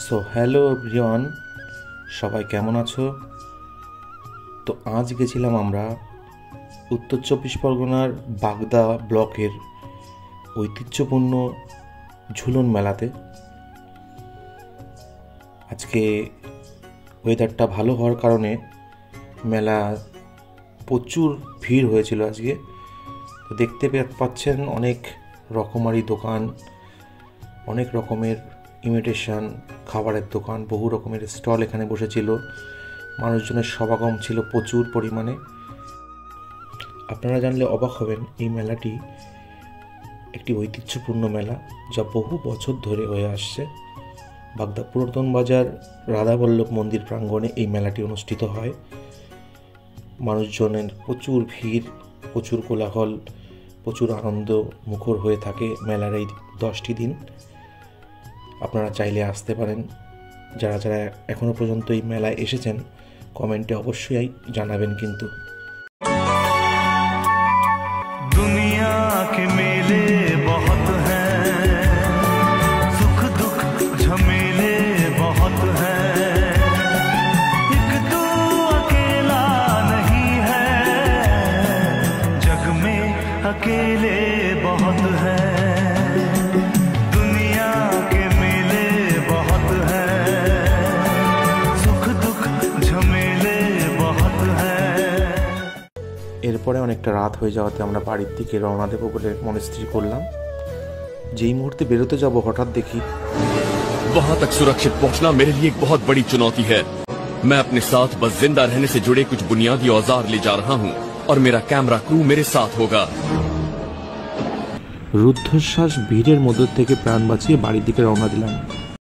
So hello everyone, সবাই কেমন আছো? তো আজ গেছিলাম আমরা উত্তর চব্বিশ পরগনার বাগদা ব্লকের ঐতিহ্যপূর্ণ ঝুলন মেলাতে। আজকে ওয়েদারটা ভালো হওয়ার কারণে মেলা প্রচুর ভিড় হয়েছিল আজকে। তো দেখতে পাচ্ছেন অনেক রকমারি দোকান, অনেক রকমের ইমিটেশন খাবারের দোকান, বহু রকমের স্টল এখানে বসেছিল। মানুষজনের সমাগম ছিল প্রচুর পরিমাণে। আপনারা জানলে অবাক হবেন, এই মেলাটি একটি ঐতিহ্যপূর্ণ মেলা যা বহু বছর ধরে হয়ে আসছে। বাগদা পুরাতন বাজার রাধাবল্লভ মন্দির প্রাঙ্গণে এই মেলাটি অনুষ্ঠিত হয়। মানুষজনের প্রচুর ভিড়, প্রচুর কোলাহল, প্রচুর আনন্দ মুখর হয়ে থাকে মেলার এই 10টি দিন। আপনারা চাইলে আসতে পারেন। যারা যারা এখনো পর্যন্ত এই মেলায় এসেছেন কমেন্টে অবশ্যই জানাবেন। কিন্তু दुनिया के मेले बहुत हैं, सुख दुख झमेले बहुत हैं, एक तू अकेला नहीं है, जग में अकेले बहुत हैं। दुनिया के मेले बहुत हैं, सुख दुख झमेले बहुत हैं। এরপরে অনেকটা রাত হয়ে যাওয়াতে আমরা বাড়ির দিকে রওনা দেবো বলে মনে স্থির করলাম। যেই মুহূর্তে বেরোতে যাব হঠাৎ দেখি वहां तक सुरक्षित पहुंचना मेरे लिए एक बहुत बड़ी चुनौती है। मैं अपने साथ बस जिंदा रहने से जुड़े कुछ बुनियादी औजार ले जा रहा हूं और मेरा कैमरा क्रू मेरे साथ होगा। রুদ্ধশ্বাস ভিড়ের মধ্য থেকে প্রাণ বাঁচিয়ে বাড়ির দিকে রওনা দিলাম।